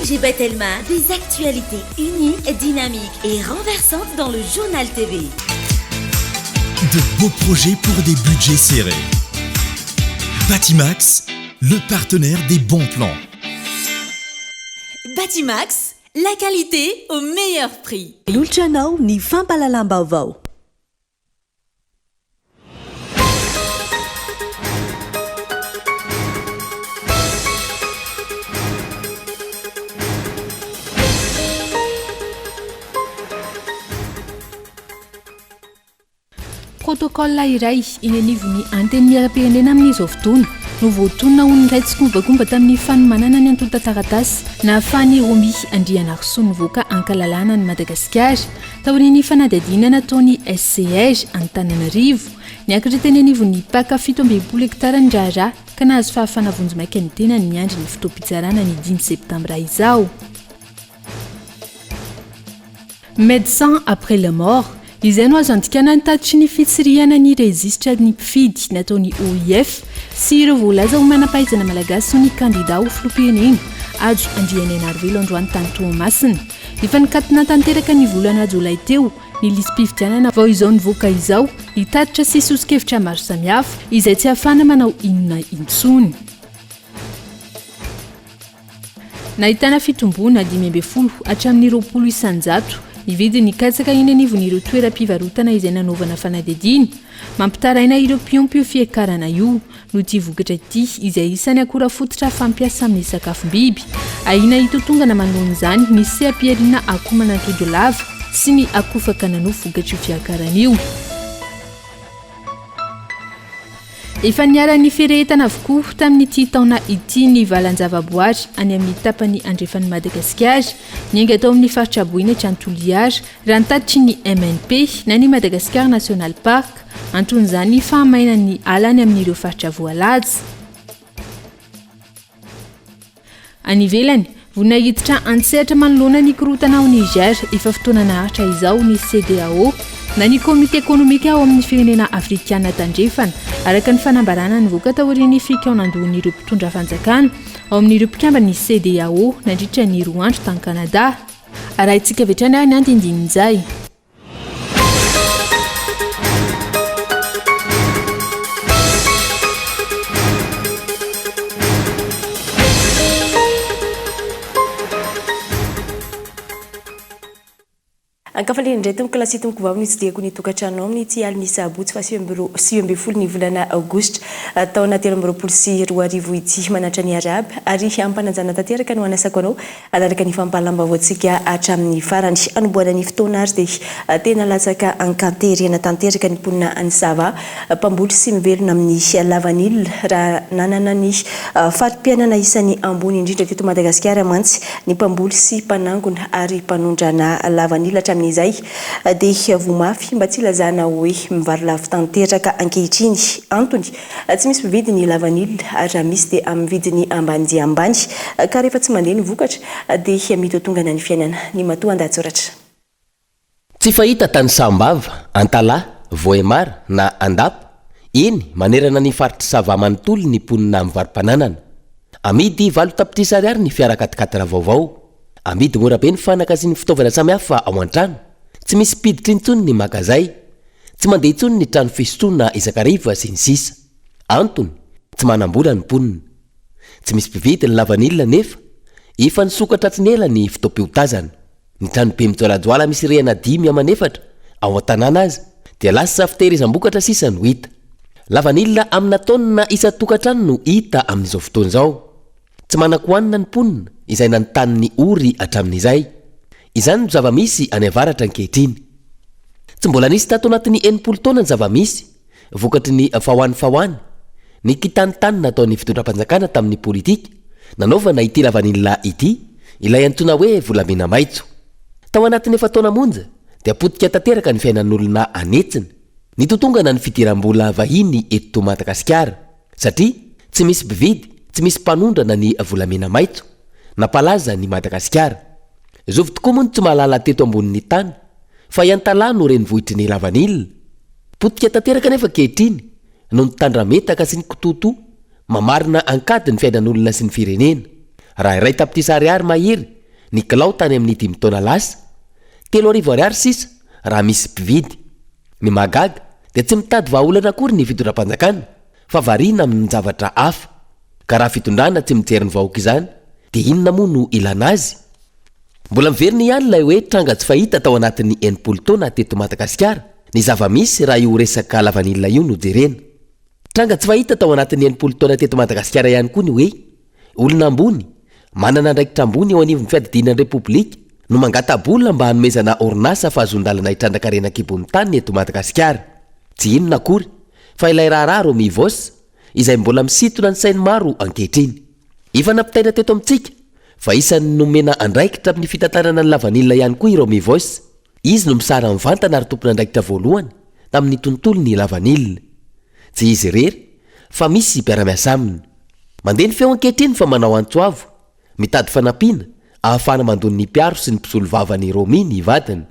MGB Telma, des actualités uniques, dynamiques et renversantes dans le journal TV. De beaux projets pour des budgets serrés. Batimax, le partenaire des bons plans. Batimax, la qualité au meilleur prix. Lultranao ny fampalalam-baovao. Protocole iray inenivony antenimieram-pirenena amin'izao fotoana no voatonona ho niray tsy kombakomba tamin'ny fanomanana ny antota taratasy na ahafahany Romy Andrianarso nivoaka ankalalana ny Madagasikara taorian'ny fanadihadiana nataony SCH Antananarivo niakatra teny anivony paka 17 hektara ny raharaha ka nahazo fahafana vonjy-maika ny tena ny andry ny fotoam-pizarana ny 10 septambra izao. Médecins après la mort. Izay no azo andikana ny tatitry ny fitsiriana ny rezistra ny mpifidy nataony OIF sy ireo voalaza ho manam-pahaizana malagasy ny kandida ho filoham-pirenena ajo Andriana Narvelo androany tany Toamasina. Efa nikatina tanteraka ny volana Jolay teo ny lisy-pividianana vao izao nivoaka izao hitatitra sy sosokevitra maro samihafa izay tsy ahafana manao inona intsony. Nahitana fitombona 540 hatramin'ny 20 isanjato ny vidiny katsaka iny anivon'ireo toeram-pivarotana izay nanaovana fanadihadiana mampitaraina ireo mpiompio fiakarana io no ity vokatra ity izay isany akora fototra fampiasa amin'ny sakafom-biby ahina hitotongana manoloana izany ny sehampiariana akomana todo lava sy ny akofaka nanao vokatra io fiakarana io. Efa niara-ny firehetana avokoa tamin'ity taona ity ny valan-javaboary any amin'ny tapany andrefan'ny Madagasikara niainga atao amin'ny faritra Boina Trantoliara raha nitatitry ny MNP na ny Madagascar National Park anton'izany fahamainan'ny alany amin'ireo faritra voalaza. Any ivelany vonina hiditra antsehatra manoloana ny korotana ao Niger efa fotoana naharitra izao ny CEDEAO na ny komite ekonomika ao amin'ny firenena afrikana tandrefana araka ny fanambarana nivoaka taorian'ny fikaonandohan'ireo mpitondra fanjakana ao amin'ireo mpikambana ny CEDEAO nandritra ny 2 andro tany Canada. Arahintsika vetrany any andindinin'izay. Ankafaly indray tomboka lasy tomboka vavy nisy diako ny tokantrano amin'ny ty aly misy abotsy fa 7 ny volana Aogositra taona 2024 ity manatra ny Araby ary ampananjana tanteraka no anasako anao adaraka ny fampahalambavaoantsika hatramin'ny farany anomboana ny fotoana ary dia tena latsaka ankanterena tanteraka ny mponina any Sava mpamboly sy mivelona amin'ny lavanil raha nanana ny fatim-piainana isan'ny ambony indrindra teto Madagasikara mantsy ny mpamboly sy mpanangona ary mpanondrana lavanil hatramin'ny izay dia vomafy mba tsy lazana hoe mivary lafo tanteraka ankehitriny antony tsy misy mividy ny lavanil ary raha misy dia amin'ny vidiny ambany dia ambany ka rehefa tsy mandeha ny vokatra dia mitotongana ny fiainana ny matoa andatsoratra. Tsy fahita tany Sambava, Antala, Voemara na Andapa iny manerana ny faritry Sava manontolo ny mponina mivarim-pananana. Amidy 7 tapitrisa ariary ny fiara katikatira vaovao. Amidy mora be ny fanaka sy ny fitaovana samihafa ao an-trano. Tsy misy piditra intsony ny magazay. Tsy mandeha intsony ny trano fisotroana isakariva sy ny sisa. Antony, tsy manambola ny mponina. Tsy misy mpividy ny lavanilina nefa efa nisokatra tsy nela ny fotoam-piotazana. Ny trano be mitsoalajoala misy rihana 5 ao an-tanàna azy dia lasa fitehirizam-bokatra sisa no hita. Lavanilina amina taonina isa-tokantrano no hita amin'izao fotoana izao. Tsy manan-kohanina ny mponina izay nanontany ny ory hatramin'izay. Izany no zava-misy any avaratra ankehitriny. Tsy mbola nisy tato anatin'ny 80 taona ny zava-misy vokatry ny fahoany ny kitantany nataon'ny fitondram-panjakana tamin'ny politika nanaovana ity lavanilina ity ilay antsoina hoe volamena maitso. Tao anatin'ny efa taona monja dia potika tanteraka ny fiainan'olona anetsina nitotongana ny fidiram-bola vahiny eto Madagasikara satria tsy misy mpividy, tsy misy mpanondrana ny volamena maitso napalaza ny Madagasikara. Zovy tokoa moa tsy mahalala teto ambonin'ny tany fa iantala no renivohitry ny lavanilina. Potika tanteraka nefa kehitriny noho ny tandrametaka sy ny kototo mamarina ankady ny fiainan'olona sy ny firenena raha iray tamin'ity sary ary mahery ny kilao tany amin'ny 5 taona lasa 3 ariary sisa raha misy mpividy ny magaga dia tsy mitady vahaolana akory ny fitondram-panjakana fa variana amin'ny zavatra hafa ka raha fitondrana tsy mijery ny vahoaka izany dia inona moa no ilana azy mbola miverina ihany ilay hoe tranga tsy fahita tao anatin'ny 80 taona teto Madagasikara ny zava-misy raha io resaka lavanilina io no jerena tranga tsy fahita tao anatin'ny 80 taona teto Madagasikara ihany koa ny hoe olona ambony manana ndraikitra ambony eo anivon'ny fiadidinan'ny repoblika no mangatabolina mba hanomezana orinasa fahazondalana hitrandrakarena kibony tany eto Madagasikara tsy inona akory fa ilay raharaha Romy Vos izay mbola misintona ny sainy maro ankehitriny efa nampitaina teto amintsika fa isany nomena andraikitra amin'ny fitantanana ny lavanilina ihany koa i Romy Vos izy no misara mivantana ary tompona andraikitra voalohany tamin'ny tontolon'ny lavanilina tsy izy irery fa misy mpiara-miasa aminy mandeha ny feo ankehitriny fa manao antsoavo mitady fanampiana ahafahana mandony ny mpiaro sy ny mpisolo vava ny Romy ny vatany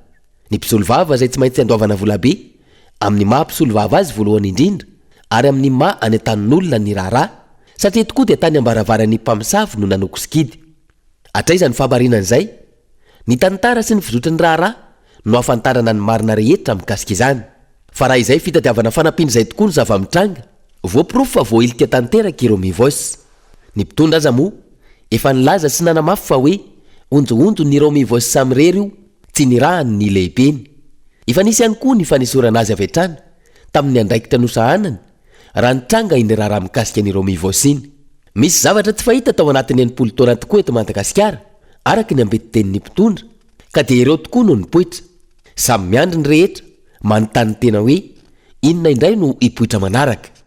ny mpisolo vava izay tsy maintsy andoavana volabe amin'ny maha mpisolo vava azy voalohany indrindra ary amin'ny maha any an-tanin'olona ny raharaha satria tokoa dia tany ambaravaran'ny mpamosavy no nanoko sikidy atraizany fahabarinan'izay ny tantara sy ny fizotry ny raharaha no afantarana ny marina rehetra mikasika izany fa raha izay fitadiavana fanampiana izay tokoa ny zava-mitranga voapirofo fa voailika tanteraka i Romy Vos ny mpitondra aza moa efa nilaza sy nanamafy fa hoe onjoonjo ny Romy Vos samirery io tsy nirahany ny lehibeny efa nisy ihany koa ny fanisorana azy avy hatrany tamin'ny andraikitra nosahanany raha nitranga iny raharaha mikasika ny Romy Vos iny misy zavatra tsy fahita tao anatin'ny 80 taona tokoa eto Madagasikara araka ny ambeti-tenin'ny mpitondra ka dia ireo tokoa no nipoitra samy miandry ny rehetra manontany tena hoe inona indray no hipoitra manaraka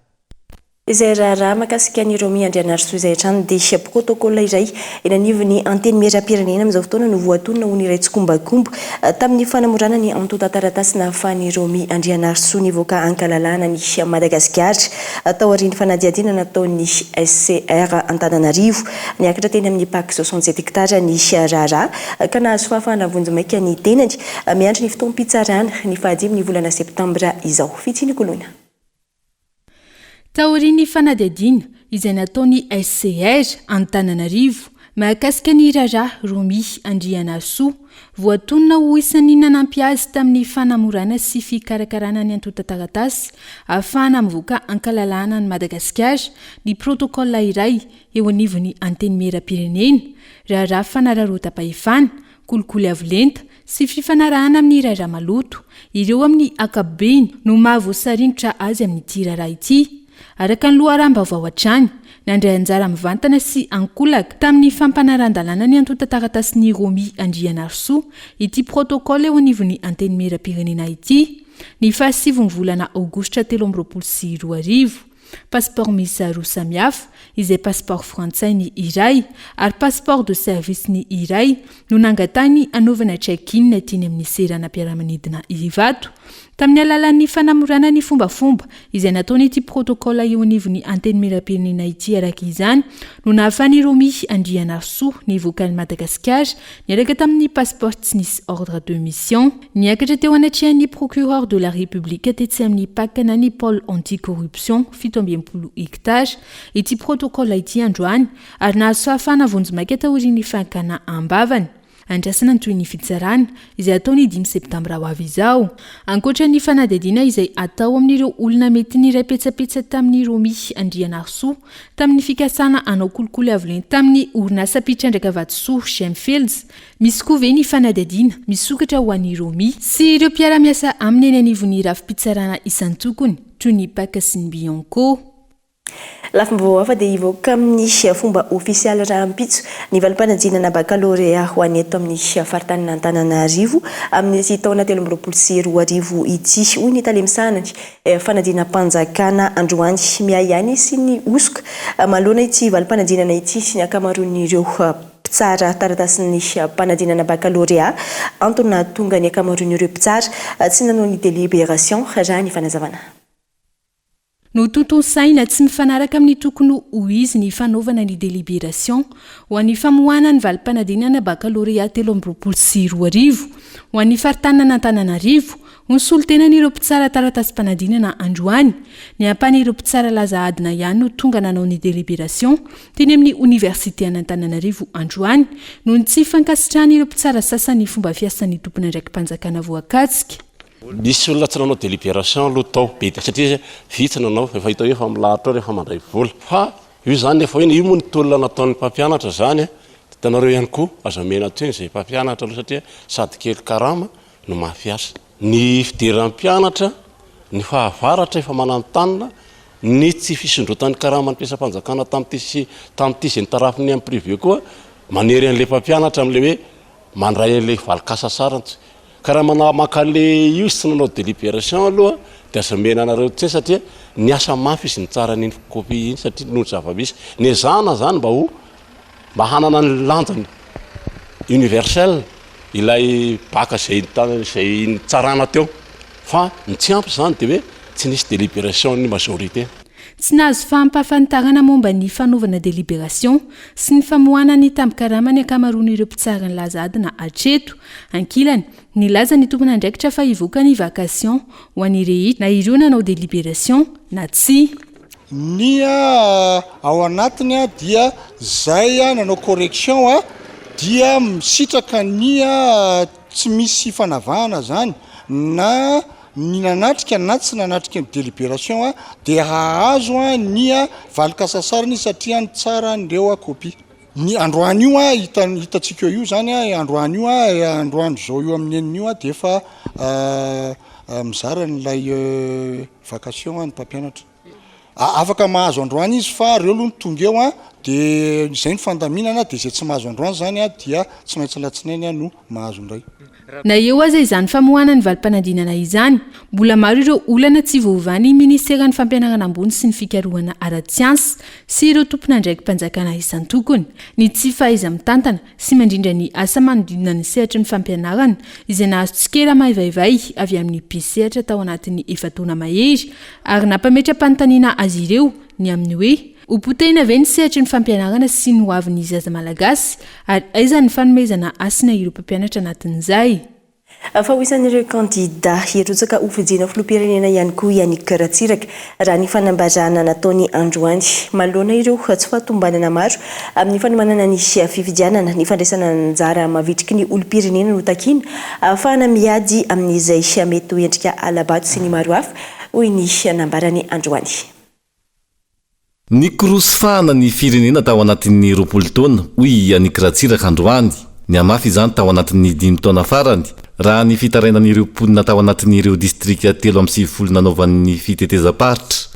izay raharaha makasika ny Romy Andrianarso izay hatrany dia protocole iray eny anivon'ny anteny merapirenena amin'izao fotoana no voatonona ho ny iray tsikombakombo tamin'ny fanamorana ny antota-taratasy nahafahan'ny Romy Andrianarso nivoaka ankalalana ny Madagasikara tao aorian'ny fanadihadiana nataon'ny SCR Antananarivo niakatra teny amin'ny PAC 67 hectares ny raharaha ka nahazo fahafahana vonjomaika ny tenany miandry ny fotoam-pitsarana ny fahadimy ny volana septambra izao fitsiny kolona taorian'ny fanadihadiana izay nataon'ny SCR Antananarivo mahakasika ny raharaha Romy Andrianarso voatonona ho isan'ny nanampy azy tamin'ny fanamorana sy fikarakarana ny antota-taratasy ahafahana mivoaka ankalalana ny Madagasikara ny protocole iray eo anivon'ny anteny merapirenena raharaha fanararota-pahefana kolikoly avolenta sy fifanarahana amin'ny raharaha maloto ireo amin'ny akabeny no mahavoasarinitra azy amin'ity raharaha ity araka ny loharaham-baovao hatrany nandray anjara mivantana sy ankolaka tamin'ny fampanaran-dalàna ny antota-taratasy ny Romy Andrianarso ity protocole eo anivon'ny anteny merapirenena ity ny fahasivy ny volana aogositra 2024 passeport misy roa samihafa izay passeport frantsay ny iray ary passeport de service ny iray no nangatany anaovana check-in teny amin'ny seranam-piaramanidina Ivato tamin'ny alalan'ny fanamorana ny fombafomba izay nataony ity protocole eo anivon'ny anteny merapirenena ity araka izany no nahafahan'ny Romy Andrianarso nivoaka ny Madagasikara niaraka tamin'ny passeport tsy nisy ordre de mission niakatra teo anatrehan'ny procureur de la République tetsy amin'ny PAC na ny pôle anti-corruption 70 hectares ity protocole ity androany ary nahazo fahafahana vonjomaika taorian'ny fankana ambavany andrasana ny toy ny fitsarana izay ataony 5 septambra ho avy izao ankoatra ny fanadihadiana izay atao amin'ireo olona mety niraipetsapetsa tamin'ny Romy Andrianarso tamin'ny fikasana anao kolikoly avolenta tamin'ny orinasa mpitrandraka vatosoa Shemfields misy koa ve ny fanadihadiana misokatra ho an'ny Romy sy ireo mpiara-miasa amin'ny eny anivon'ny rafi-pitsarana isan-tokony toy ny PAC sy ny Bianco lafim-baovao hafa dia hivoaka amin'ny fomba ofisialy raha ampitso ny valim-panadinana baccalauréat ho any eto amin'ny faritany Antananarivo amin'ny taona 2024 ity hoy ny talemisanany fanadinam-panjakana androany miay ihany sy ny osoka manoloana ity valim-panadinana ity sy ny akamaroan'ireo mpitsara taratasy ny mpanadinana baccalauréat antony tonga ny akamaroan'ireo mpitsara tsy nanao ny délibération raha ny fanazavana no tontolo saina tsy mifanaraka amin'ny tokony ho izy ny fanaovana ny délibération ho an'ny famohana ny valim-panadinana baccalauréat 2024 ho an'ny faritany Antananarivo ny solotenan'ireo mpitsara taratasy-panadinana androany ny ampan'ireo mpitsara laza adina ihany no tonga nanao ny délibération teny amin'ny université an'Antananarivo androany no ny tsy fankasitrahany ireo mpitsara sasany fomba fiasan'ny tompony ndraiky mpanjakana voakatsika. Nisy olona tsy nanao délibération aloha tao be satria vitsy nanao efa hita hoe fa milahatra rehefa mandray vola fa io zany efa hoe io moa ny tolona nataon'ny mpampianatra zany tanareo ihany koa azamena toy zay mpampianatra aloha satria sady kely karama no mahafiasa ny fidiram-pianatra ny fahavaratra efa manantanina ny tsy fisondrotan'ny karama ny mpiasam-panjakana tam'ty zay nitarafiny amin'ny privé koa manery an'le mpampianatra amin'le hoe mandray an'le valikasasarany karaha manamaka le io sy nanao délibération aloha dia azamena anareo tsy satria ny asa mafy izy ny tsara n'iny kopy iny satria noho zava-misy ny ezahana zany mba hanana ny lanjany universel ilay baka zay nitsarana teo fa ny tsy ampy zany dia hoe tsy nisy délibération ny majorité. Tsy nahazo fampafantarana momba ny fanaovana délibération sy ny famohana ny tambi-karama ny ankamaroan'ireo mpitsara ny laza adina hatreto ankilany nilaza ny tompony andraikitra fa hivoaka ny vacation ho an'ny rehetra na ireo nanao délibération na tsy. Ao anatiny dia zay nanao correction dia misitraka tsy misy fanavahana zany na ny nanatrika na tsy nanatrika ny délibération dia hahazo ny valikasasarany satria ny tsara nireo kopy. Ny androany io hitatsika io zany androany io androany zao io amin'ny eniny io dia efa mizara n'ilay vacation ny mpampianatra. Afaka mahazo androany izy fa reo aloha ny tonga eo dia izay ny fandaminana dia izay tsy mahazo androany zany dia tsy maintsy latsinainy no mahazo indray. Na eo aza izany famohana ny valim-panadinana izany mbola maro ireo olana tsy voavany ministeran'ny fampianarana ambony sy ny fikarohana ara-tsiansy sy ireo tompona ndraiky mpanjakana isan-tokony ny tsy fahaiza mitantana sy mandrindra ny asa manodidina ny sehatra ny fampianarana izay nahazo tsikera maivaivay avy amin'ny mpisehatra tao anatin'ny efataona mahery ary nampametra-panontaniana azy ireo ny amin'ny hoe hopotehina ve ny sehatry ny fampianarana sy ny hoavin'ny zaza malagasy ary aiza ny fanomezana asina ireo mpampianatra anatin'izay. Fa hoisan'ireo kandida hirotsaka ho fidiana filoham-pirenena ihany koa Yannick Ratsiraka raha ny fanambarana nataony androany maloana ireo tsy fahatombanana maro amin'ny fanomanana ny fifidianana ny fandraisana anjara mavitriky ny olom-pirenena no takiana ahafahana miady amin'izay mety ho endrika alabato sy ny maro hafa hoy ny nambarany androany. Ny korosofahana ny firenena tao anatin'ny 20 taona hoy Yannick Ratsiraka androany ny amafy izany tao anatin'ny 5 taona farany raha ny fitarainan'ireo mponina tao anatin'ireo distrika 3 nanaovan'ny fitetezam-paritra.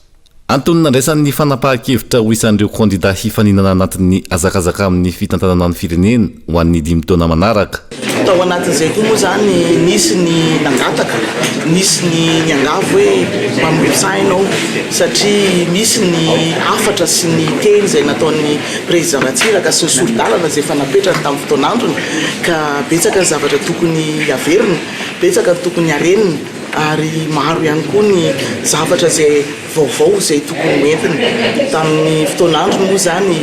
Antony nandraisan'ny fanapahan-kevitra ho isan'ireo kandida hifaninana anatin'ny azakazaka amin'ny fitantanana ny firenena ho an'ny 5 taona manaraka. Tao anatin'izay koa moa zany nisy ny nangataka, nisy ny angavo hoe mampisainao satria misy ny afatra sy ny teny izay nataon'ny président Ratsiraka sy ny solidalana izay efa napetrany tamin'ny fotoan'androny ka betsaka ny zavatra tokony averiny, betsaka ny tokony hareniny ary maro ihany koa ny zavatra izay vaovao izay tokony hoentiny tamin'ny fotoan'androny moa zany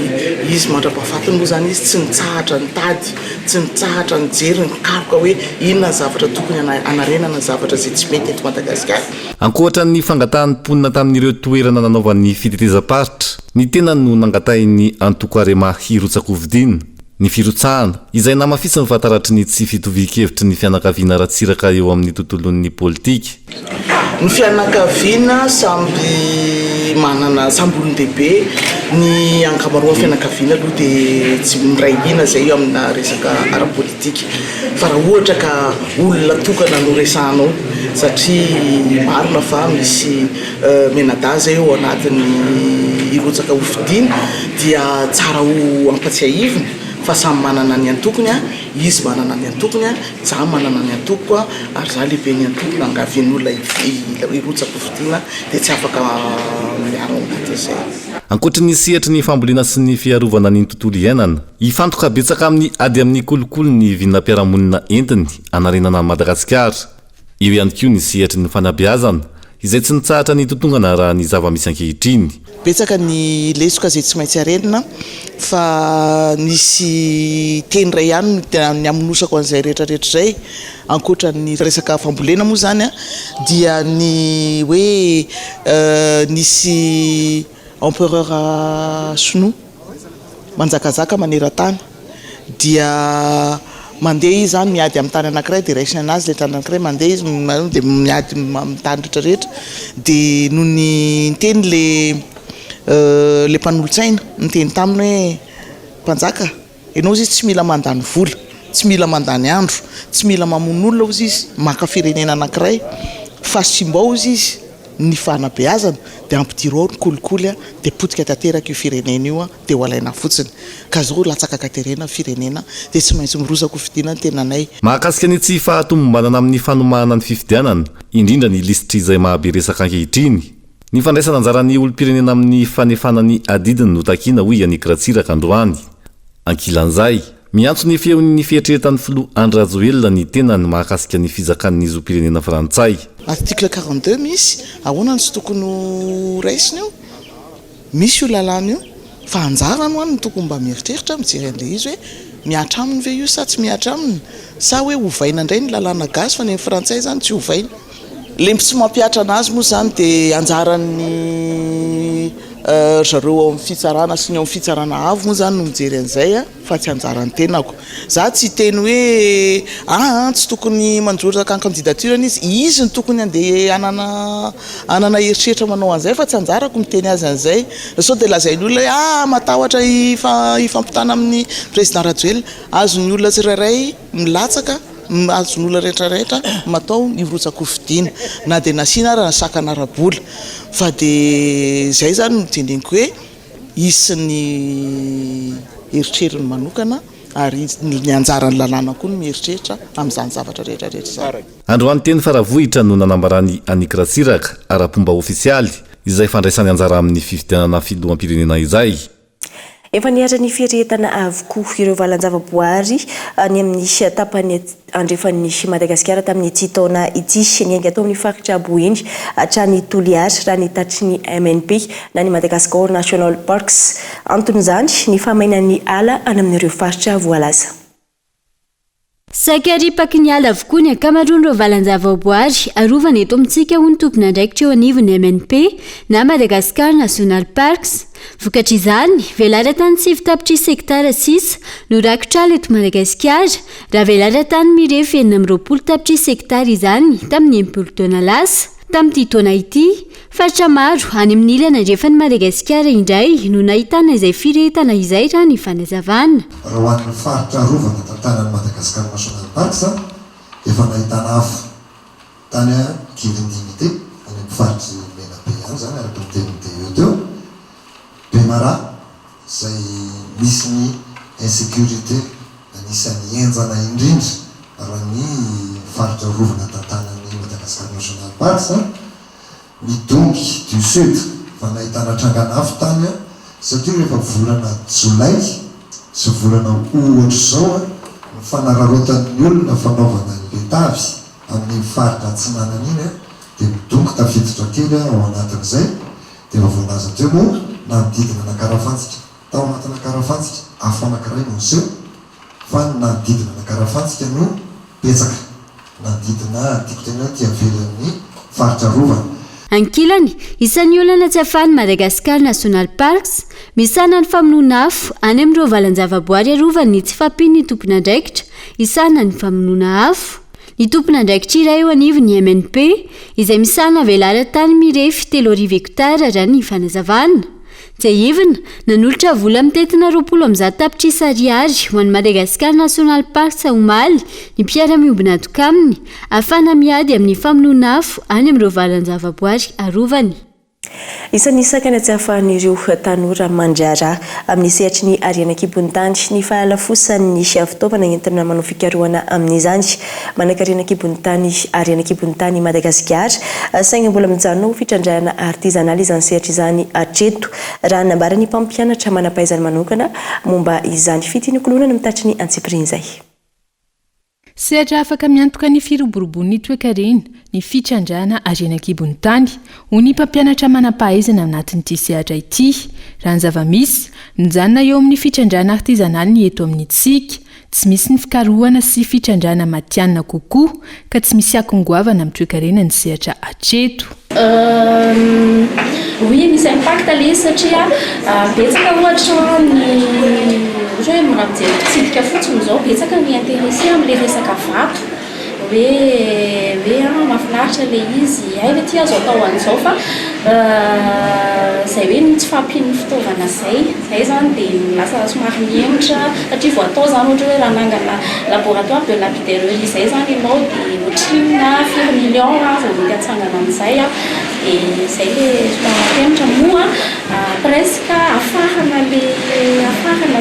izy mandrapahafatiny moa zany izy tsy nitsahatra ny tady, tsy nitsahatra ny jery ny karoka hoe inona zavatra tokony anarenana zavatra izay tsy mety eto Madagasikara. Ankoatra ny fangatahan'ny mponina tamin'ireo toerana nanaovan'ny fitetezam-paritra ny tena no nangatahiny antoko arema hirotsaka-hovidina ny firotsahana izay namafisy ny fataratry ny tsy fitovian-kevitry ny fianakaviana Ratsiraka eo amin'ny tontolon'ny politika. Ny fianakaviana samby manana samby olon-dehibe ny ankamaroan'ny fianakaviana aloha dia tsy miray hina zay eo amina resaka ara-politika fa raha ohatra ka olona tokana no resahanao satria marina fa misy menadaza eo anatin'ny irotsaka hofidiana dia tsara ho ampatsiahivina fa samy manana ny antokony izy manana ny antokony za manana ny antoko ary za lehibe ny antoko nangavian'olona irotsaka hofidiana dia tsy afaka miaro anatin'izay. Ankoatra ny sehatry ny fambolena sy ny fiarovana ny tontolo iainana ifantoka betsaka amin'ny ady amin'ny kolokolo ny vinam-piarahamonina entiny anarenana Madagasikara. Eo ihany koa ny sehatry ny fanabeazana izay tsy nitsahatra ny totongana raha ny zava-misy ankehitriny. Betsaka ny lesoka zay tsy maintsy arenina fa nisy teny ray ihany ny aminosako an'izay rehetrarehetra zay ankoatra ny resaka fambolena moa zany a dia ny hoe nisy empereur sinoa manjakazaka maneran-tany dia mandeha izy zany miady amin'ny tany anankiray dia raisiny anazy le tany anankiray mandeha izy dia miady amin'ny tany rehetrarehetra dia noho ny teny le mpanolotsaina nyteny taminy hoe mpanjaka ianao izy tsy mila mandany vola, tsy mila mandany andro, tsy mila mamon'olona ozy izy maka firenena anankiray fa simbao izy izy ny fanabeazana dia ampidiro ao ny kolikoly a dia potika tanteraka io firenena io a dia ho alaina fotsiny ka zao latsaka katerena firenena dia tsy maintsy mirosako fidiana ny tenanay. Mahakasika ny tsy fahatomombanana amin'ny fanomahana ny fifidianana indrindra ny lisitry izay mahabe resaka ankehitriny. Ny fandraisana anjaran'ny olom-pirenena amin'ny fanefanany adidiny no takiana hoy Anikratsiraka androany. Ankilan'izay miantso ny feon'ny fieritreretan'ny filoha Andry Rajoelina ny tenany mahakasika ny fizakan'ny zom-pirenena frantsay. Article 42 misy ahoana ny tsy tokony ho raisina io, misy io lalàna io fa anjarany hoany ny tokony mba mieritreritra mijery an'ilay izy hoe miatra aminy ve io sa tsy miatra aminy sa hoe hovaina indray ny lalàna gasy fa ny frantsay zany tsy hovaina. Le tsy mampiatra anazy moa zany dia anjaran'ny zareo ao amin'ny fitsarana sy ny ao amin'ny fitsarana avo moa zany no mijery an'izay a fa tsy anjaran'ny tenako. Za tsy teny hoe tsy tokony manjoraka candidature izy ny tokony andeha anana heritreritra manao an'izay fa tsy anjarako miteny azy an'izay. Sao dia lazain'ny olona hoe matahotra hifampitana amin'ny président Rajoelina, azon'ny olona tsirairay milatsaka azon'ny olona rehetrarehetra matao irotsako fidiana na dia nasiana ary nasakana arabola fa dia zay zany no tendiniko hoe isyny heritreriny manokana ary ny anjarany lalàna koa no mieritreritra amin'izany zavatra rehetrarehetra. Androany teny faravohitra no nanambarany Anikratsiraka ara-pomba ofisialy izay fandraisany anjara amin'ny fifidianana filoham-pirenena izay. Efa niatra ny firetana avokoa ireo valan-javaboary ny amin'ny tapany andrefan'ny Madagasikara tamin'ny ity taona ity niainga tao amin'ny faritra Boeny hatrany Toliara raha ny tatry ny MNP na ny Madagascar National Parks. Anton'izany ny famainan'ny ala any amin'ireo faritra voalaza. Sakaripaky ny ala avokoa ny ankamaroan'ireo valan-javaboary arovana eto amintsika ho ny tompona andraikitra eo anivon'ny MNP na Madagascar National Parks. Vokatr' izany velara-tany 7 tapitrisa hektara 6 no rakotra eto Madagasikara raha velara-tany mirefy 420 tapitrisa hektara izany tamin'ny 10 taona lasa. Tamin'ity taona ity faritra maro any amin'ny ilana andrefan'ny Madagasikara indray no nahitana izay firetana izay raha ny fanazavana. Raha ho an'ny faritra arovana tantanan'ny Madagascar National Parks efa nahitana afo tany Kirindimité any amin'ny faritry Menabe any zany araka ny tenin'iteo teo Bemara izay misy ny insécurité anisan'ny enjana indrindra raha ny faritra arovana tantanan'ny Madagascar National Parks. Ny Dongy du Sud fa nahitana trangana afo tany satria rehefa volana Jolay sy volana ohatra zao ny fanararotan'ny olona fanaovana ny letavy amin'ny faritra Antsinanana iny dia midongy tafiditra kely ao anatin'izay dia efa voalaza teo moa nanodidina nakarafantsika tao anatina karafantsika afo anankiray no niseho fa nanodidina nakarafantsika no petsaka nanodidina tiako tena tia avely amin'ny faritra rovana. Ankilany isan'ny olana tsy afahan'ny Madagascar National Parks misana ny famonoana afo any amin'ireo valan-javaboary arovany tsy fampiany ny tompona andraikitra isana ny famonoana afo. Ny tompona andraikitra iray eo anivon'ny MNP izay misana velara-tany mirefy 3,000 hektara raha ny fanazavana. Tsy aivina nanolotra vola mitetina 20 tapitrisa ariary ho an'ny Madagascar National Parks omaly ny mpiara-miombina tokaminy ahafahana miady amin'ny famonoana afo any amin'ireo valan-javaboary arovany. Isan'ny sakana tsy ahafahan'ireo tanora mandrara amin'ny sehatry ny Arianakibon'Tany ny fahalafosan'ny fitaovana entina manao fikarohana amin'izany. Manan-Arianakibon'Tany Arianakibon'Tany Madagasikara saingy mbola mijanona ho fitrandrahana artisanal izany sehatra izany hatreto raha nambarany mpampianatra manam-pahaizana manokana momba izany fitinikolonana mitatry ny antsipiriny izay. sehatra afaka miantoka ny firoborobon'ny toekarena ny fitrandrana arenakibony tany ho ny mpampianatra manam-pahaizana anatin'ity sehatra ity raha ny zava-misy nijanona eo amin'ny fitrandrana artizanaly ny eto amin'ny tsika tsy misy ny fikarohana sy fitrandrana matianina kokoa ka tsy misy akongoavana amin'ny toekarena ny sehatra atreto. Oui, misy impact le izy satria betsaka ohatra ny hoe mirapijery pitsidika fotsiny zao betsaka ny intéressé amin'le resaka vato hoe mahafinaritra le izy aile ty azo atao an'izao fa zay hoe tsy fahampian'ny fitaovana zay zany dia lasa somary miemitra satria vao atao zany ohatra hoe raha nangana laboratoire de lapidarerie zay zany ianao dia ohatrinina 4 million vao mety atsangana amin'izay dia zay le somary mampianatra moa presque afahana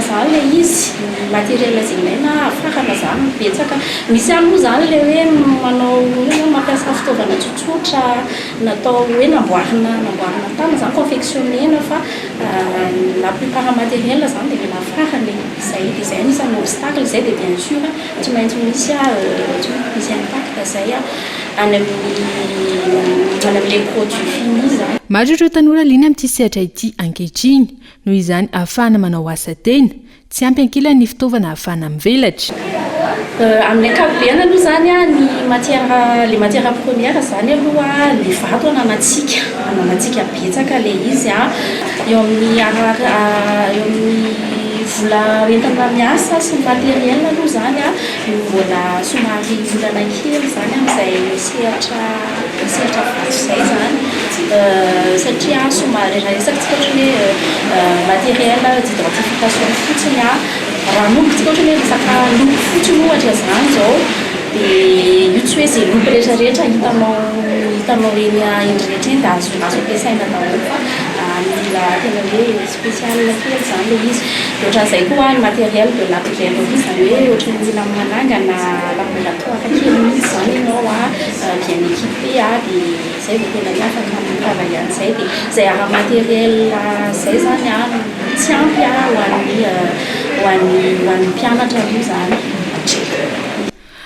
zany le izy matériel zay ilaina afahana zany betsaka misy any moa zany le hoe manao mampiasa fitaovana tsotsotra natao hoe namboarina tany zany confectionnena fa la plupart matériel zany dia mila afahany zay dia zay anisany obstacle zay dia bien sûr tsy maintsy misy impact zay any amin'le produit fini zany. Maro ireo tanora liana amin'ity sehatra ity ankehitriny noho izany ahafahana manao asa tena tsy ampy ankilany ny fitaovana ahafahana mivelatra. Amin'ny ankapobeny aloha zany le matière première zany aloha le vato ananatsika betsaka le izy eo amin'ny vola entina miasa sy ny matériel aloha zany mbola somary volana kely zany amin'izay sehatra vato zay zany satria somary raha resakitsika ohatra hoe matériel d'identification fotsiny raha nombotsika ohatra hoe resaka loko fotsiny ohatra zany zao dia io tsy hoe zay loko rehetrarehetra hitanao eny indrehetra eny dia azo ampiasaina daholo fa mila tena hoe spécial kely zany le izy dia ohatran'izay koa ny matériel de lapidarerie zany hoe ohatra ny mila manangana laboratoire kely mihitsy zany ianao bien équipé dia zay vao tena afaka mitavaille an'izay dia zay ara matériel zay zany tsy ampy ho an'ny mpianatra aloha zany.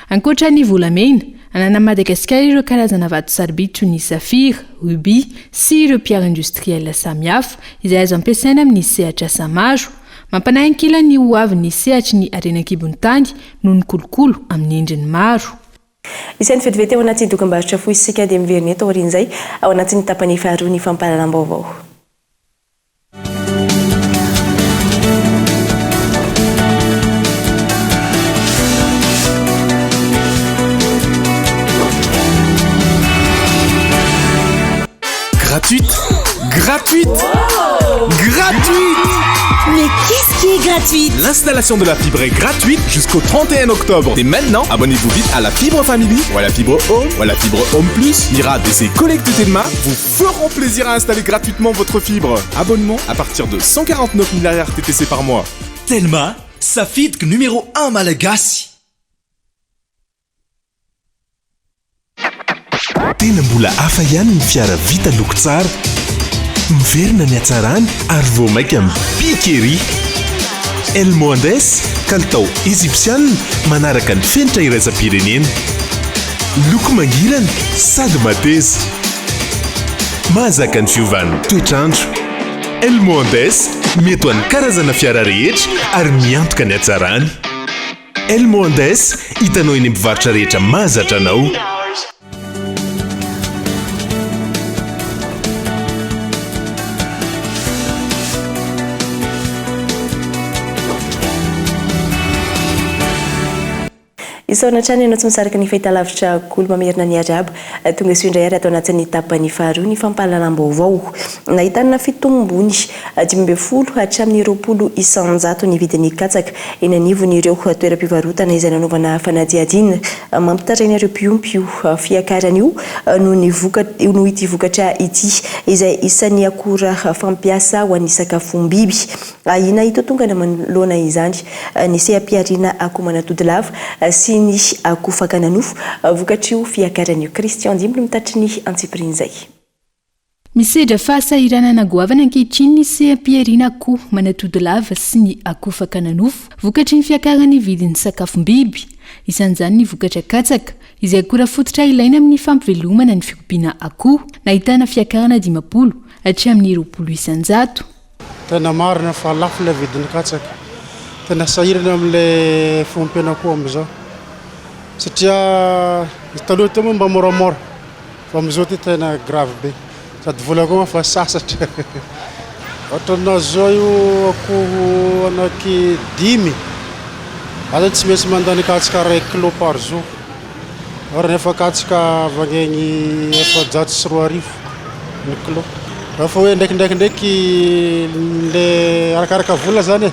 Ankoatra ny volamena anana Madagasikara ireo karazana vato sarobidy toy ny safira, rubis sy ireo pierre industriel samihafa izay azo ampiasaina amin'ny sehatra samaro mampanahy ankilany ny hoavin'ny sehatry ny arenakibony tany noho ny kolokolo amin'ny endriny maro. Isan'ny vetivety ao anatin'ny dokam-barotra fohy isika dia miverina eto aorian'izay ao anatin'ny tapany faharoa ny fampahalalam-baovao. Gratuite. Mais qu'est-ce qui est gratuit? L'installation de la fibre est gratuite jusqu'au 31 octobre. Et maintenant, abonnez-vous vite à la fibre Family ou à la fibre Home ou à la fibre Home Plus. Mira DC Collecte Telma vous feront plaisir à installer gratuitement votre fibre. Abonnement à partir de 149 000 TTC par mois. Telma, sa fibre numéro 1 malagasy. Tena mbola hafa ihany ny fiara vita loko tsara miverina ny hatsarany ary vao maika mipika ery Elmondes kalitao égyptienne manaraka ny fenitra iraisam-pirenena loko mangirana sady mateza mahazaka ny fiovan'ny toetrandro Elmondes mety ho an'ny karazana fiara rehetra ary miantoka ny hatsarany Elmondes hitanao eny mpivarotra rehetra mahazatra anao. Isaona trany ianao tsy misaraka ny fahitalavitra kolo mamerina ny arabo tonga sy indray ary atao anatin'ny tapany faharoa ny fampahalalam-baovao nahitana fitombony 12 hatramin'ny 20 isanjato ny vidin'ny katsaka eny anivon'ireo toeram-pivarotana izay nanaovana fanadihadiana mampitaraina ireo mpiompio fiakaran'io noho ity vokatra ity izay isan'ny akora fampiasa ho an'ny sakafom-biby ina itotongana manoloana izany ny sehampiarina akomanatodilava sy ny akofakana nofo vokatrio fiakaran'io Christian Dimbry mitatry ny antsipirin'izay. misedra fahasahiranana goavana ankehitriny ny sehampiarina akoho manatody lava sy ny akoho fakananofo vokatry ny fiakarany vidin'ny sakafom-biby isan'izany ny vokatra katsaka izay akora fototra ilaina amin'ny fampivelomana ny fikopina akoho nahitana fiakarana 50 hatry amin'ny 20 isanjato. Tena marina fa lafo ilay vidin'ny katsaka. Tena sahirana amin'ilay fiompena akoho amin'izao. Satria taloha teo mba moramora fa amin'izao tena grave be. Sady vola koa fa sasatra. Ohatranao zao io akoho anaky 5. Aza tsy maintsy mandany katsaka 1 kilo par jour. Ora nefa katsaka vangeny 720 ny kilo. Rehefa hoe ndraikindraiky le arakaraka vola zany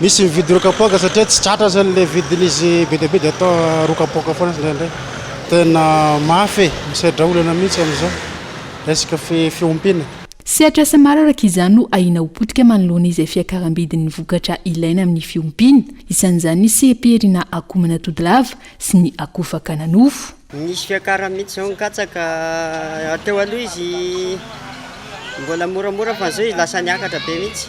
misy mividy 2 kapoaka satria tsy tratra zany le vidin'izy be dia be dia atao 2 kapoaka foana ndraindray. Tena mafy misedra olana mihitsy amin'izao resaka fiompina. Sehatra samara araka izany no ahina ho potika manoloana izay fiakaram-bidin'ny vokatra ilaina amin'ny fiompina isan'izany ny sehampiarina akoho manatody lava sy ny akoho fakananofo. Nisy fiakarana mihitsy zao ny katsaka teo aloha izy mbola moramora fa zao izy lasa niakatra be mihitsy.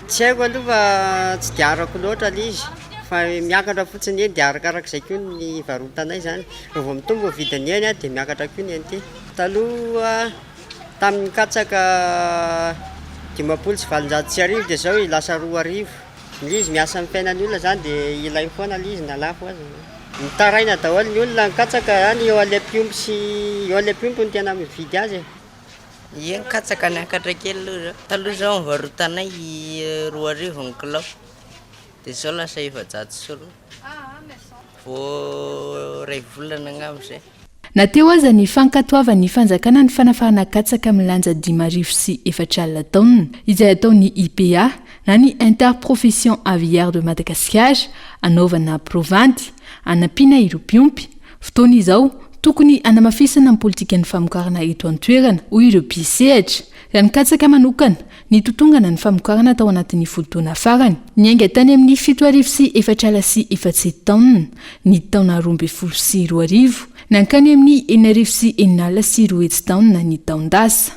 Tsy haiko aloha fa tsy dia arako loatra ilay izy fa miakatra fotsiny eny dia arakarak'izay koa ny varotanay zany. Rehefa mitombo vidiny eny dia miakatra koa ny eny ty. Taloha tamin'ny katsaka 50 sy 700 dia zao lasa 2,000. Ny izy miasa amin'ny fiainan'ny olona zany dia ilay foana ilay izy nalafo azy. Mitaraina daholo ny olona ny katsaka any eo alepiompy sy eo alepiompy ny tena mividy azy. Ien katsaka niakatra kely aloha. Taloha zao nivarotanay 2,000 ny kilo. Dia zao lasa 700 sy 4. Vao 2 volana angamba zay. Nateo aza ny fankatoavany fanjakana ny fanafahana katsaka milanja 5,000 sy 4 taona izay ataon'ny IPA na ny Interprofession Aviaire de Madagascar anaovana provanty anampiana ireo mpiompy. Fotoana izao tokony anamafisana ny politikan'ny famokarana eto an-toerana hoy ireo mpisehatra. Raha ny katsaka manokana ny totongana ny famokarana tao anatin'ny fotoana farany niainga tany amin'ny 7,407 taona ny taona 12 sy 2000 nankany amin'ny 9,907 taona ny taondasa.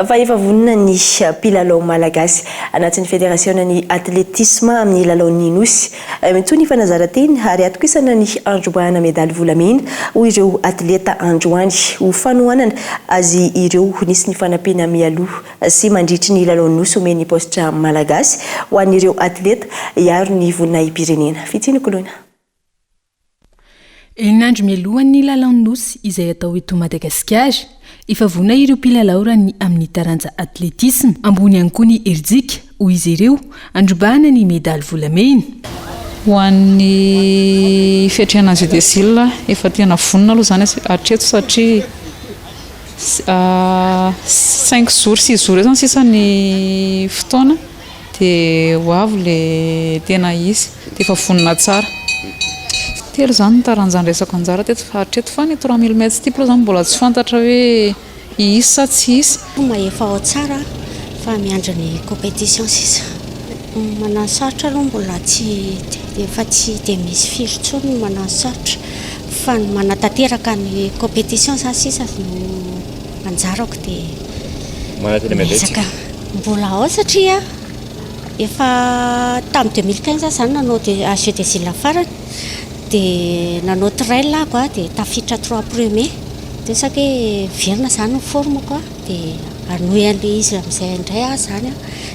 Fa efa vonina ny mpilalao malagasy anatin'ny federasionan'ny atletisme amin'ny lalaon'ny nosy mitoy ny fanazaranteny ary atokisana ny androana medaly volamena ho ireo atleta androany ho fanohanana azy ireo nisy ny fanampiana mialoha sy mandritry ny lalaon'ny nosy omeny postra malagasy ho an'ireo atleta hiaro ny vonina ipirenena. Fitsiny kolona. Eninandro mialohan'ny lalaon'ny nosy izay atao eto Madagasikara efa vona ireo mpilalao ny amin'ny taranja atletisme ambony ihany koa ny erjika ho izy ireo androbahana ny medaly volamena. Ho an'ny fiatrehana azy desil efa tena vonona aloha zany hatreto satria 5 jours 6 jours zany sisa ny fotoana dia ho avy le tena izy dia efa vonona tsara. Telo zany ny taranjany resako anjara teto fa hatreto fa ny 3000 mètres type zany mbola tsy fantatra hoe iisy sa tsy isy. Efa ao tsara fa miandry ny compétition sisa. Manano sarotra aloha mbola tsy efa tsy dia misy firy intsony manano sarotra fa manatanteraka ny compétition sa sisa no anjarako dia manatena mbola ao satria efa tamin'ny 2015 zany nanao Jeux des îles farany dia nanao trail ako dia tafiditra 3 premier dia saky verina zany ny formako dia anohy an'ilay izy amin'izay indray zany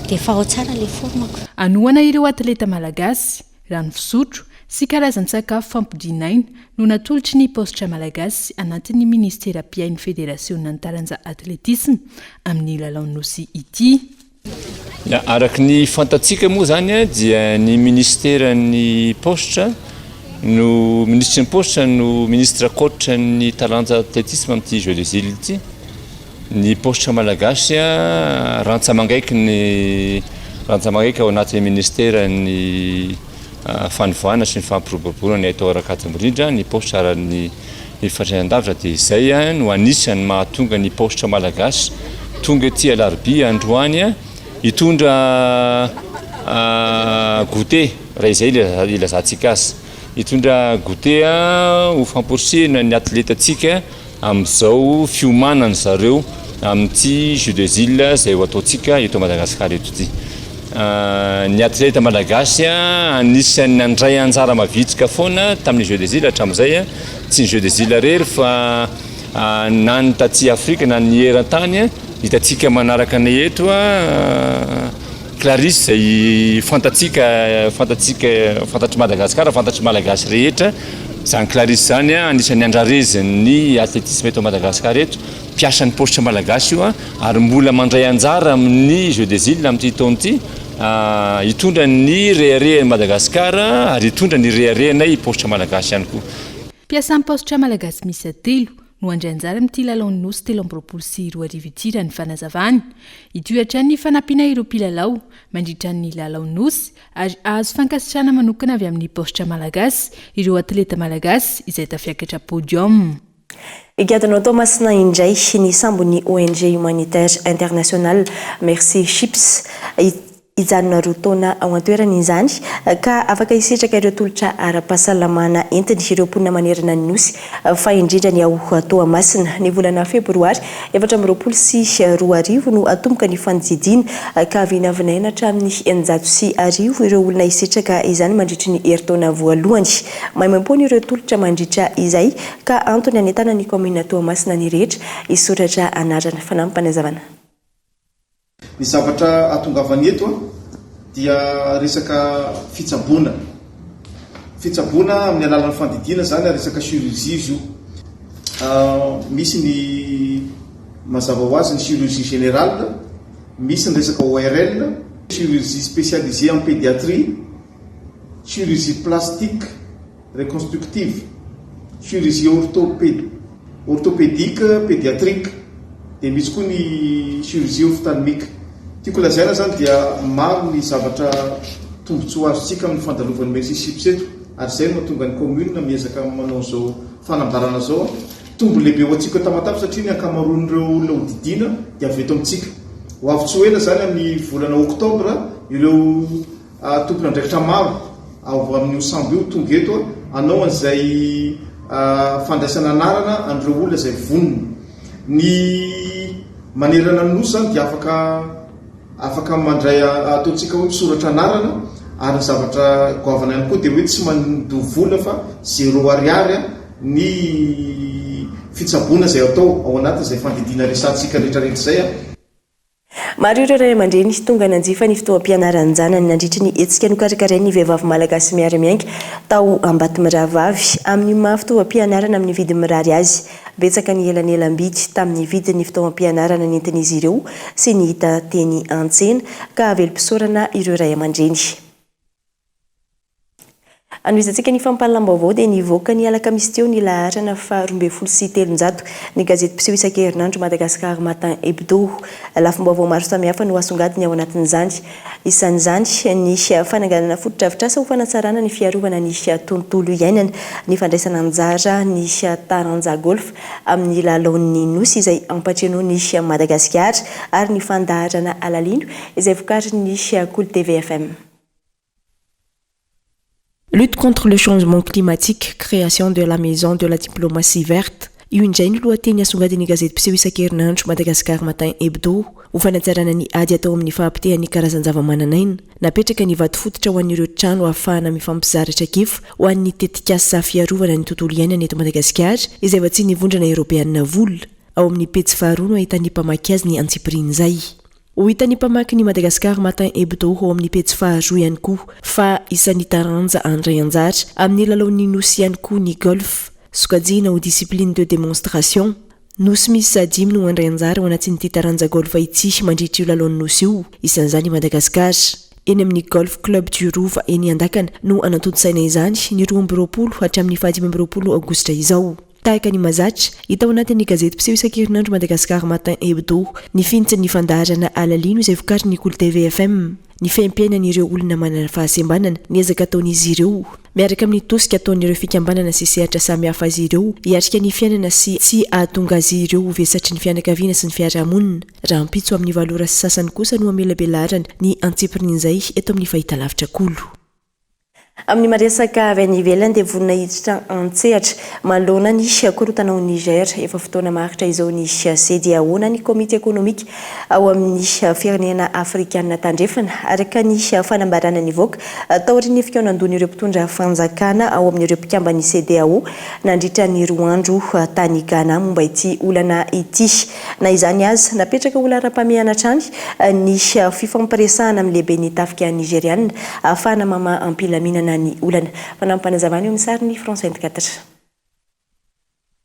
dia efa ao tsara ilay formako. Anohana ireo atleta malagasy rano fisotro sy karazan-tsakafo fampidinaina no natolotry ny postra malagasy anatin'ny ministera piain'ny federasiona ny taranja atletisme amin'ny lalaon'ny nosy ity. Araka ny fantatsika moa zany dia ny ministeran'ny postra no ministre ny postra no ministre coach ny taranja atletisme amin'ity Jeux des îles ity. Ny postra malagasy rantsamangaiky ao anatin'ny ministera ny fanovoana sy ny fampiroboroborana ny atao arakaty-mirindra ny postra aran'ny fatrainan-davitra dia izay no anisany mahatonga ny postra malagasy tonga ty alarobia androany hitondra goûter raha izay ilazantsika azy hitondra goûter ho famporisihana ny atletatsika amin'izao fiomanany zareo amin'ity jeu des îles zay ho ataontsika eto Madagasikara eto ity. Ny athlète malagasy anisan'ny andray anjara mavitsika foana tamin'ny jeu des îles hatramin'izay tsy ny jeu des îles rery fa na ny taty Afrika na ny eran-tany hitantsika manaraka ny eto Clarisse zay fantatry Madagasikara, fantatry malagasy rehetra. Zany Clarisse zany anisan'ny andrarezin'ny athlétisme eto Madagasikara eto, mpiasan'ny postre malagasy io ary mbola mandray anjara amin'ny jeu des îles amin'ity taona ity. Hitondra ny reharehan'ny Madagasikara ary hitondra ny reharehanay postre malagasy ihany koa. Mpiasan'ny postre malagasy misy telo no andray anjara amin'ity lalaon'ny nosy 2024 ity raha ny fanazavany. Itohatra ny fanampiana ireo mpilalao mandritra ny lalaon'ny nosy ary azo fankasitrahana manokana avy amin'ny postre malagasy ireo atleta malagasy izay tafiakatra podium. Igadonao Thomasina indray ny sambony ONG humanitaire international Merci Chips ijanona roa taona ao an-toerana izany ka afaka isitraka ireo tolotra ara-pahasalamana entiny ireo mponina manerana ny nosy fa indrindra ny ao Toamasina ny volana febroary 2024 no atomboka ny fandidiana ka vinavinaina hatramin'ny 900 ireo olona isitraka izany mandritra ny herintaona voalohany. Maimampony ireo tolotra mandritra izay ka antony anentana ny komina Toamasina ny rehetra isoratra anarana fanampanazavana. Ny zavatra atongavany eto dia resaka fitsaboana amin'ny alalan'ny fandidiana zany resaka chirurgie izy io. Misy ny mazava ho azy ny chirurgie générale, misy ny resaka ORL, chirurgie spécialisée en pédiatrie, chirurgie plastique reconstructive, chirurgie orthopédique pédiatrique, dia misy koa ny chirurgie ophtalmique. Tiako lazaina zany dia maro ny zavatra tombotsoa azontsika amin'ny fandalovan'ny Merci Chips eto ary zay no mahatonga ny commune miezaka manao zao fanambarana zao. Tombo lehibe ho antsika tamatapy satria ny ankamaroan'ireo olona hodidiana dia avy eto amintsika. Ho avy tsoela zany amin'ny volana oktobra ireo tompon'andraikitra maro ao amin'ny sambo io tonga eto anao an'izay fandraisana anarana an'ireo olona izay vonona. Ny manerana ny nosy zany dia afaka mandray ataontsika hoe misoratra anarana ary ny zavatra goavana ihany koa dia hoe tsy mandovola fa 0 ariary ny fitsaboana izay atao ao anatin'izay fandidiana resantsika rehetrarehetra izay. Maro ireo ray aman-dreny tonga nanjifa ny fitaovam-pianaran-janany nandritra ny hetsika nokarakarain'ny vehivavy malagasy miara-miainga tao Ambatomirahavavy amin'ny maha fitaovam-pianarana amin'ny vidiny mirary azy. Betsaka ny elanelam-bidy tamin'ny vidin'ny fitaovam-pianarana nentin'izy ireo sy ny hita teny an-tsena ka velom-pisaorana ireo ray aman-dreny. Anoizatsika ny fampahalalam-baovao dia nivoaka ny alakamisy teo ny laharana fa 12 ny gazety mpiseho isan-kerinandro Madagascar Matin Hebdo. Lafim-baovao maro samihafa no asongadiny ao anatin'izany. Isan'izany ny fananganana fototra-avitrasa ho fanatsarana ny fiarovana ny tontolo iainana, ny fandraisana anjara ny taranja golf amin'ny lalaon'ny nosy izay ampatreno ny Madagasikara ary ny fandaharana alalino izay vokarin'ny Cool TV FM. Lutte contre le changement climatique, création de la maison de la diplomatie verte. Io indray ny lohateny asongadiny gazety mpiseho isan-kerinandro Madagascar Matin Hebdo ho fanatsarana ny ady atao amin'ny fahampitehany karazan-java-mananaina, napetraka ny vato fototra ho an'ireo trano ahafahana mifampizaratra kefo ho an'ny tetikasa fiarovana ny tontolo iainana eto Madagasikara izay efa tsy nivondrana Europeanina vola. Ao amin'ny pejy faharoa no ahitany mpamaky azy ny antsipriany izay. Ho hitany mpamaky ny Madagascar Matin Hebdo ao amin'ny pejy faharoa ihany koa fa isan'ny taranja andray anjara amin'ny lalaon'ny nosy ihany koa ny golf. Sokajina ho discipline de démonstration. Nosy misy 10 no andray anjara ho anatin'ity taranja golf ity mandritra io lalaon'ny nosy io, isan'izany Madagasikara. Eny amin'ny golf club du Rova eny Andakana no anatotsaina izany ny 2020 hatramin'ny 2020 aogositra izao. Tahaka ny mazatra hita ao anatin'ny gazety mpiseho isan-kerinandro Madagascar Matin Hebdo ny finitsy ny fandaharana alalino izay vokarin'ny Cool TV FM. Ny fiaimpiainan'ireo olona manana fahasembanana niezaka ataon'izy ireo miaraka amin'ny tosika ataon'ireo fikambanana sy sehatra samihafa azy ireo hiatrika ny fiainana sy tsy ahatonga azy ireo vesatry ny fianakaviana sy ny fiarahamonina. Raha ampitso amin'ny valora sy sasany kosa no amelabelarana ny antsiprinin'izay eto amin'ny fahitalavitra kolo. amin'ny maresaka avy any ivelany dia vonina hiditra antsehatra manoloana ny korotana ao Niger efa fotoana maritra izao ny CEDEAO na ny komite économique ao amin'ny firenena afrikanina tandrefana araka ny fanambarana nivoaka taorian'ny fikaonandony ireo mpitondra fanjakana ao amin'ireo mpikamba ny CEDEAO nandritra ny roa andro tany Ghana momba ity olana ity. Na izany azy napetraka olana ara-pameana trany ny fifampiresahana amin'ny lehibe ny tafika nigériana ahafahana mama ampilaminana ny olana. Fanampanazavany eo amin'ny sary ny France 24.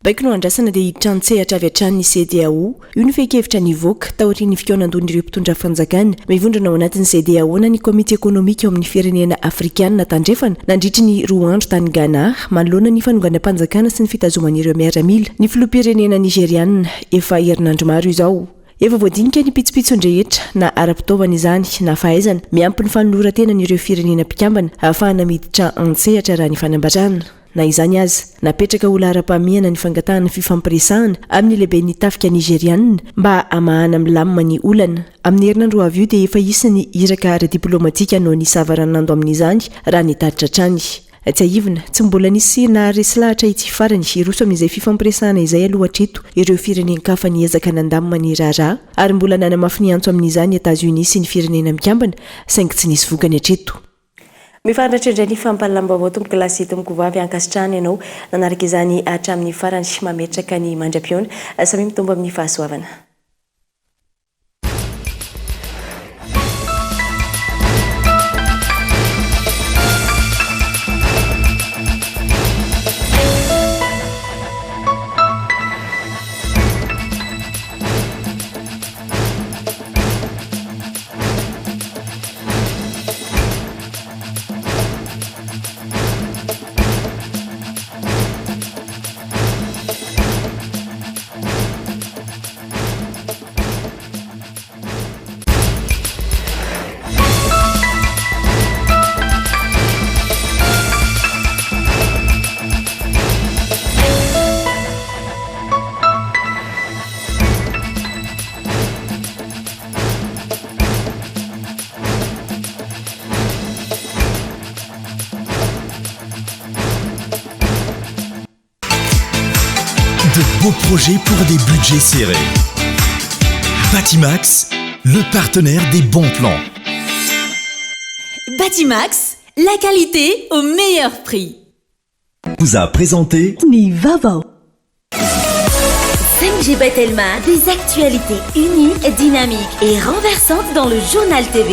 Baiko no andrasana dia hiditra antsehatra avy hatrany ny CEDEAO io ny feikevitra nivoaka taorian'ny fikaonandony ireo mpitondra fanjakana mivondrona ao anatin'ny CEDEAO na ny komite économique ao amin'ny firenena afrikanina tandrefana nandritry ny roa andro tany Ghana manoloana ny fanonganam-panjakana sy ny fitazoman'ireo miaramila ny filoham-pirenena nigériana efa herinandro maro izao. Efa voadinika ny pitsopitso rehetra na ara-pitaovana izany na fahaizana miampy ny fanoloran-tena n'ireo firenena mpikambana ahafahana miditra antsehatra raha ny fanambarana. Na izany azy napetraka olana ara-pamiana ny fangatahana fifampiresahana amin'ny lehibe ny tafika nigériana mba amahana milamina ny olana. Amin'ny herinandro avy io dia efa isy ny iraka ara-diplomatika no nisavananando amin'izany raha nitatitra trany. Tsy aivina tsy mbola nisy na resy lahatra ity farany iroso amin'izay fifampiresahana izay aloha hatreto ireo firenenkafa niezaka nandamina ny raharaha ary mbola nanamafy ny antso amin'izany États-Unis sy ny firenena mikambana saingy tsy nisy vokany hatreto. Mifaritra indray ny fampalalambavao tomboka lasy tomboko vavy ankasitrahana ianao nanaraka izany hatramin'ny farany mametraka ny mandra-piona samy mitombo amin'ny fahasoavana. De beaux projets pour des budgets serrés. Batimax, le partenaire des bons plans. Batimax, la qualité au meilleur prix. Vous a présenté Nivavo. 5G Batelma, des actualités unies, dynamiques et renversantes dans le journal TV.